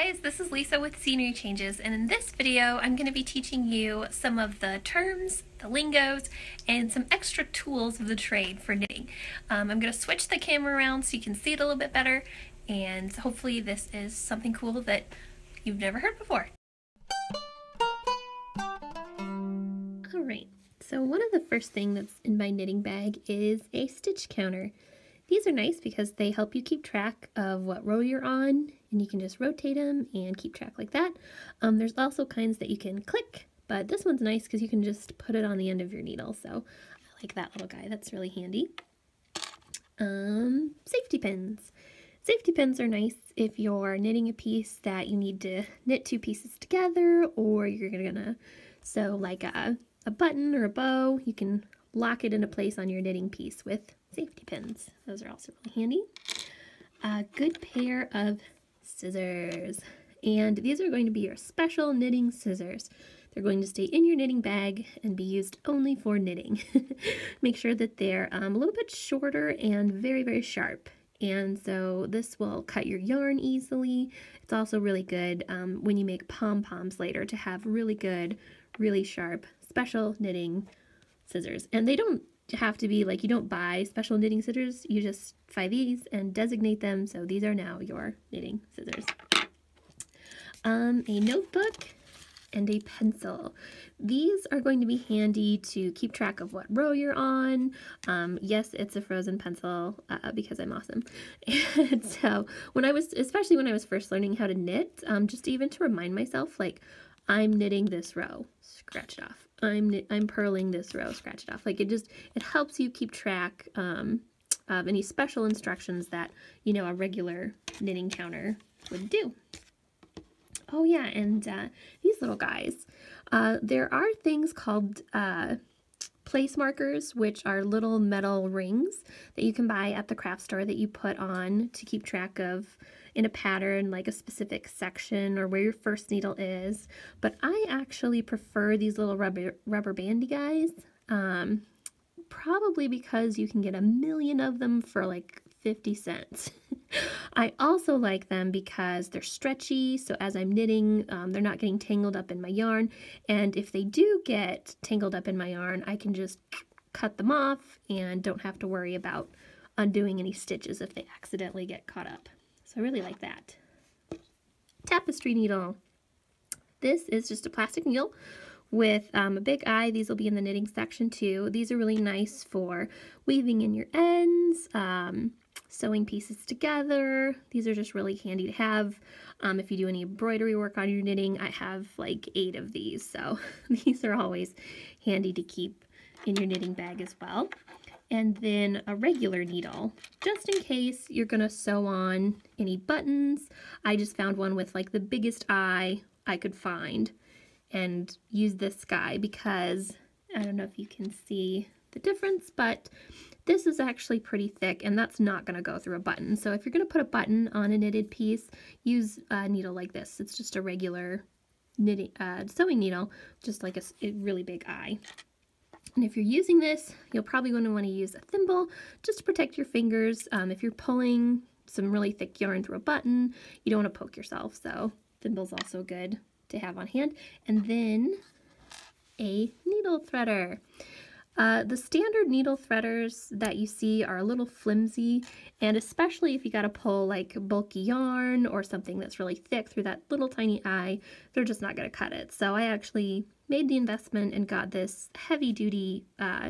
guys, this is Lisa with Scenery Changes, and in this video I'm going to be teaching you some of the terms, the lingos, and some extra tools of the trade for knitting. I'm going to switch the camera around so you can see it a little bit better, and hopefully this is something cool that you've never heard before. Alright, so one of the first things that's in my knitting bag is a stitch counter. These are nice because they help you keep track of what row you're on, and you can just rotate them and keep track like that. There's also kinds that you can click, but this one's nice because you can just put it on the end of your needle, so I like that little guy. That's really handy. Safety pins. Safety pins are nice if you're knitting a piece that you need to knit two pieces together, or you're gonna sew like a button or a bow. You can lock it into place on your knitting piece with safety pins. Those are also really handy. A good pair of scissors, and these are going to be your special knitting scissors. They're going to stay in your knitting bag and be used only for knitting. Make sure that they're a little bit shorter and very, very sharp, and so this will cut your yarn easily. It's also really good when you make pom-poms later to have really good, really sharp special knitting scissors. And they don't have to be like, you don't buy special knitting scissors, you just buy these and designate them, so these are now your knitting scissors. A notebook and a pencil. These are going to be handy to keep track of what row you're on. Yes, it's a frozen pencil because I'm awesome. And so especially when I was first learning how to knit, just even to remind myself, like, I'm knitting this row, scratch it off. I'm purling this row, scratch it off. Like, it helps you keep track of any special instructions that, you know, a regular knitting counter would do. Oh yeah, and these little guys. There are things called place markers, which are little metal rings that you can buy at the craft store that you put on to keep track of in a pattern, like a specific section or where your first needle is. But I actually prefer these little rubber bandy guys, probably because you can get a million of them for like 50 cents. I also like them because they're stretchy, so as I'm knitting, they're not getting tangled up in my yarn, and if they do get tangled up in my yarn, I can just cut them off and don't have to worry about undoing any stitches if they accidentally get caught up. So I really like that. Tapestry needle. This is just a plastic needle with a big eye. These will be in the knitting section too. These are really nice for weaving in your ends, sewing pieces together. These are just really handy to have. If you do any embroidery work on your knitting, I have like 8 of these, so these are always handy to keep in your knitting bag as well. And then a regular needle, just in case you're gonna sew on any buttons. I just found one with like the biggest eye I could find and use this guy because I don't know if you can see the difference, but this is actually pretty thick, and that's not going to go through a button. So if you're going to put a button on a knitted piece, use a needle like this. It's just a regular knitting sewing needle, just like a really big eye. And if you're using this, you're probably going to want to use a thimble just to protect your fingers. If you're pulling some really thick yarn through a button, you don't want to poke yourself, so thimble's also good to have on hand. And then a needle threader. The standard needle threaders that you see are a little flimsy, and especially if you got to pull like bulky yarn or something that's really thick through that little tiny eye, they're just not going to cut it. So I actually made the investment and got this heavy-duty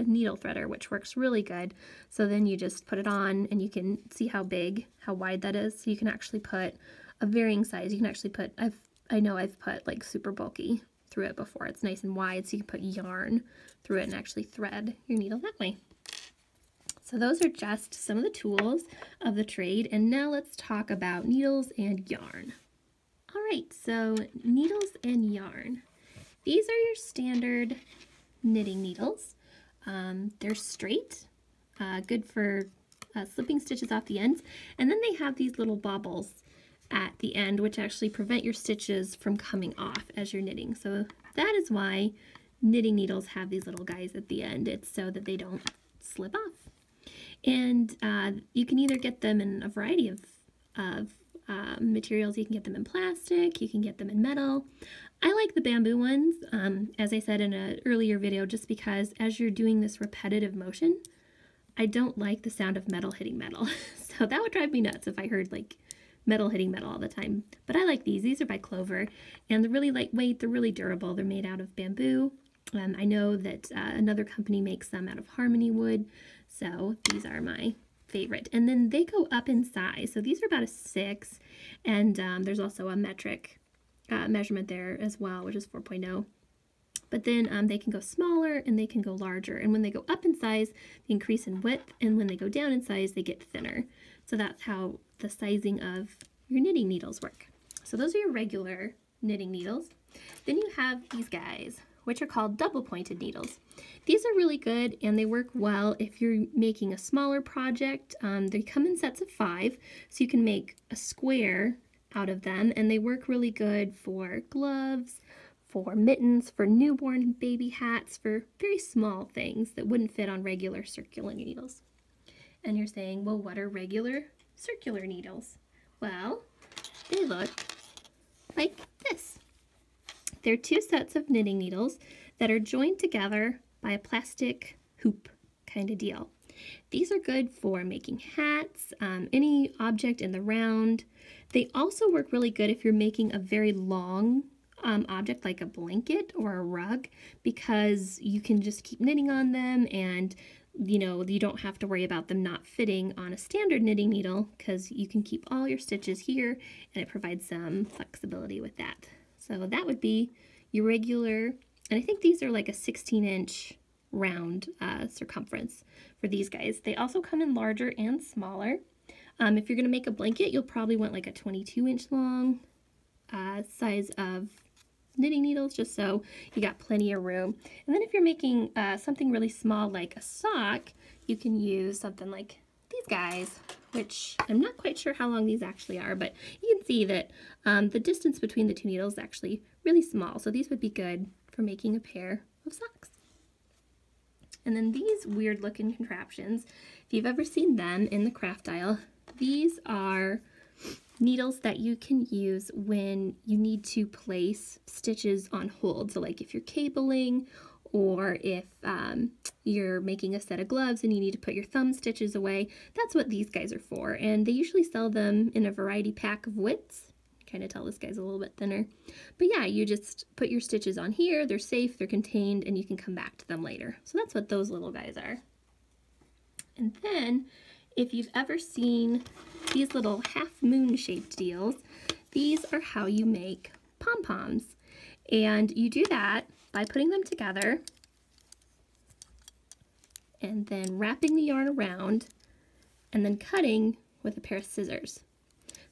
needle threader, which works really good. So then you just put it on, and you can see how wide that is. So you can actually put a varying size. You can actually put, I know I've put like super bulky through it before. It's nice and wide, so you can put yarn through it and actually thread your needle that way. So those are just some of the tools of the trade, and now let's talk about needles and yarn. All right, so needles and yarn. These are your standard knitting needles. They're straight, good for slipping stitches off the ends, and then they have these little bobbles at the end, which actually prevent your stitches from coming off as you're knitting. So that is why knitting needles have these little guys at the end. It's so that they don't slip off. And you can either get them in a variety of materials. You can get them in plastic, you can get them in metal. I like the bamboo ones, as I said in an earlier video, just because as you're doing this repetitive motion, I don't like the sound of metal hitting metal. So that would drive me nuts if I heard like metal hitting metal all the time. But I like these. These are by Clover, and they're really lightweight. They're really durable. They're made out of bamboo. I know that another company makes them out of Harmony wood, so these are my favorite. And then they go up in size. So these are about a 6, and there's also a metric measurement there as well, which is 4.0. But then they can go smaller and they can go larger. And when they go up in size, they increase in width. And when they go down in size, they get thinner. So that's how the sizing of your knitting needles work. So those are your regular knitting needles. Then you have these guys, which are called double pointed needles. These are really good and they work well if you're making a smaller project. They come in sets of 5, so you can make a square out of them, and they work really good for gloves, for mittens, for newborn baby hats, for very small things that wouldn't fit on regular circular needles. And you're saying, well, what are regular circular needles? Well, they look like this. They're 2 sets of knitting needles that are joined together by a plastic hoop kind of deal. These are good for making hats, any object in the round. They also work really good if you're making a very long object like a blanket or a rug, because you can just keep knitting on them, and you know, you don't have to worry about them not fitting on a standard knitting needle, because you can keep all your stitches here and it provides some flexibility with that. So that would be your regular, and I think these are like a 16-inch round circumference for these guys. They also come in larger and smaller. If you're going to make a blanket, you'll probably want like a 22-inch long size of knitting needles, just so you got plenty of room. And then if you're making something really small like a sock, you can use something like these guys, which I'm not quite sure how long these actually are, but you can see that the distance between the 2 needles is actually really small, so these would be good for making a pair of socks. And then these weird looking contraptions, if you've ever seen them in the craft aisle, these are needles that you can use when you need to place stitches on hold. So like if you're cabling, or if you're making a set of gloves and you need to put your thumb stitches away, that's what these guys are for. And they usually sell them in a variety pack of widths. Kind of tell this guy's a little bit thinner. But yeah, you just put your stitches on here, they're safe, they're contained, and you can come back to them later. So that's what those little guys are. And then, if you've ever seen these little half-moon shaped deals, these are how you make pom-poms. And you do that by putting them together and then wrapping the yarn around and then cutting with a pair of scissors.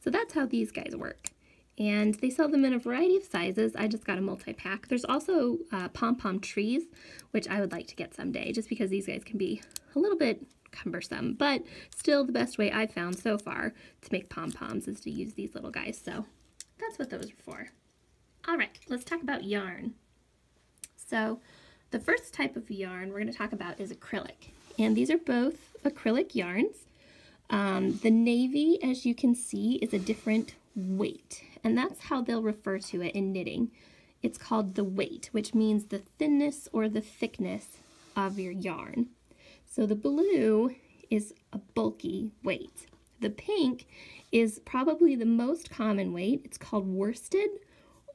So that's how these guys work. And they sell them in a variety of sizes. I just got a multi-pack. There's also pom-pom trees, which I would like to get someday, just because these guys can be a little bit cumbersome, but still the best way I've found so far to make pom-poms is to use these little guys. So that's what those are for. All right, let's talk about yarn. So the first type of yarn we're going to talk about is acrylic. And these are both acrylic yarns. The navy, as you can see, is a different weight, and that's how they'll refer to it in knitting. It's called the weight, which means the thinness or the thickness of your yarn. So the blue is a bulky weight. The pink is probably the most common weight. It's called worsted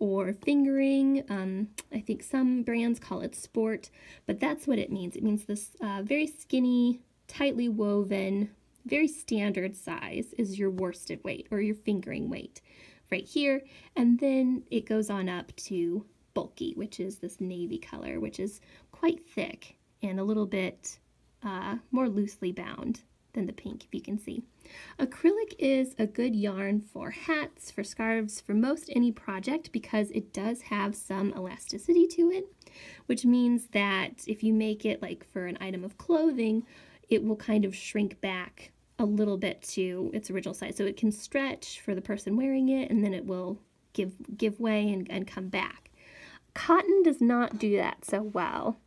or fingering. I think some brands call it sport, but that's what it means. It means this very skinny, tightly woven, very standard size is your worsted weight or your fingering weight right here. And then it goes on up to bulky, which is this navy color, which is quite thick and a little bit more loosely bound than the pink, if you can see. Acrylic is a good yarn for hats, for scarves, for most any project, because it does have some elasticity to it, which means that if you make it like for an item of clothing, it will kind of shrink back a little bit to its original size. So it can stretch for the person wearing it, and then it will give way and come back. Cotton does not do that so well.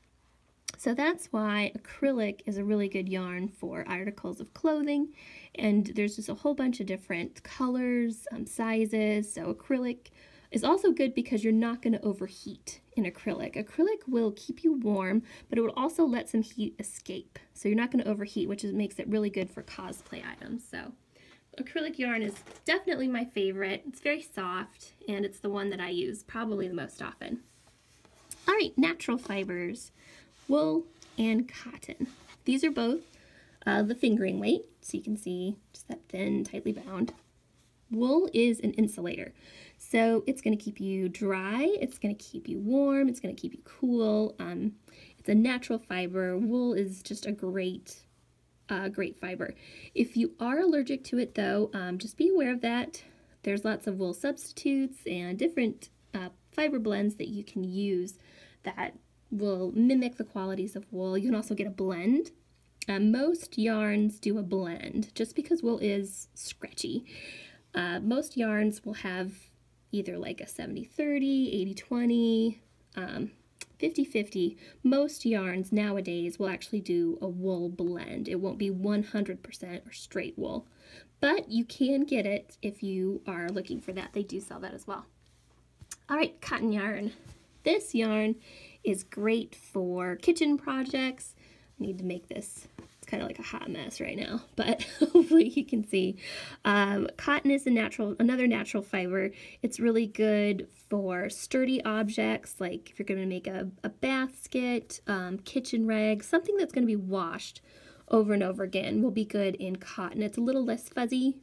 So that's why acrylic is a really good yarn for articles of clothing, and there's just a whole bunch of different colors, sizes. So acrylic is also good because you're not going to overheat in acrylic. Acrylic will keep you warm, but it will also let some heat escape. So you're not going to overheat, which makes it really good for cosplay items. So acrylic yarn is definitely my favorite. It's very soft, and it's the one that I use probably the most often. All right, natural fibers, wool and cotton. These are both the fingering weight, so you can see just that thin, tightly bound. Wool is an insulator, so it's going to keep you dry, it's going to keep you warm, it's going to keep you cool. It's a natural fiber. Wool is just a great fiber. If you are allergic to it though, just be aware of that. There's lots of wool substitutes and different fiber blends that you can use that will mimic the qualities of wool. You can also get a blend. Most yarns do a blend just because wool is scratchy. Most yarns will have either like a 70-30, 80-20, 50-50. Most yarns nowadays will actually do a wool blend. It won't be 100% or straight wool, but you can get it if you are looking for that. They do sell that as well. All right, cotton yarn. This yarn is great for kitchen projects. I need to make this, it's kind of like a hot mess right now, but hopefully you can see. Cotton is another natural fiber. It's really good for sturdy objects, like if you're going to make a basket, kitchen rag, something that's going to be washed over and over again will be good in cotton. It's a little less fuzzy,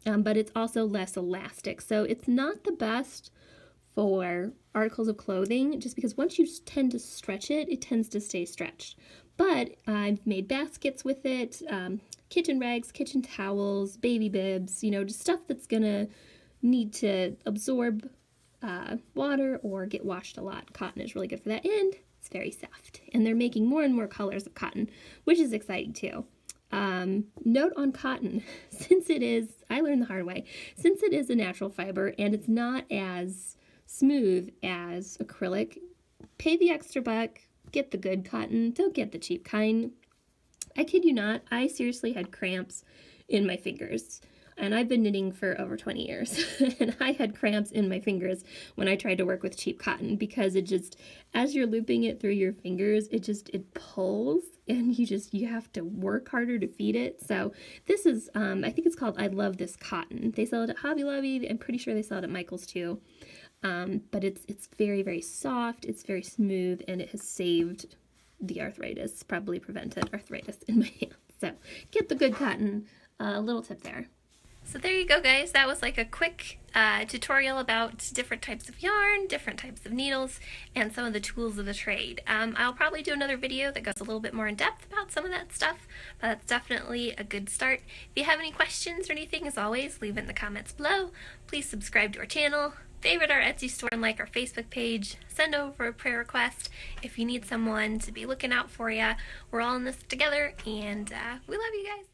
but it's also less elastic. So it's not the best for articles of clothing, just because once you tend to stretch it, it tends to stay stretched. But I've made baskets with it, kitchen rags, kitchen towels, baby bibs, you know, just stuff that's gonna need to absorb water or get washed a lot. Cotton is really good for that, and it's very soft. And they're making more and more colors of cotton, which is exciting too. Note on cotton, since it is, I learned the hard way, since it is a natural fiber and it's not as smooth as acrylic, pay the extra buck, get the good cotton, don't get the cheap kind. I kid you not, I seriously had cramps in my fingers, and I've been knitting for over 20 years, and I had cramps in my fingers when I tried to work with cheap cotton, because it just, as you're looping it through your fingers, it pulls, and you have to work harder to feed it. So this is, I think it's called I Love This Cotton. They sell it at Hobby Lobby. I'm pretty sure they sell it at Michael's too. But it's very, very soft, it's very smooth, and it has saved the arthritis, probably prevented arthritis in my hands. So get the good cotton, little tip there. So there you go, guys. That was like a quick tutorial about different types of yarn, different types of needles, and some of the tools of the trade. I'll probably do another video that goes a little bit more in depth about some of that stuff, but that's definitely a good start. If you have any questions or anything, as always, leave it in the comments below. Please subscribe to our channel, favorite our Etsy store, and like our Facebook page. Send over a prayer request if you need someone to be looking out for you. We're all in this together, and we love you guys.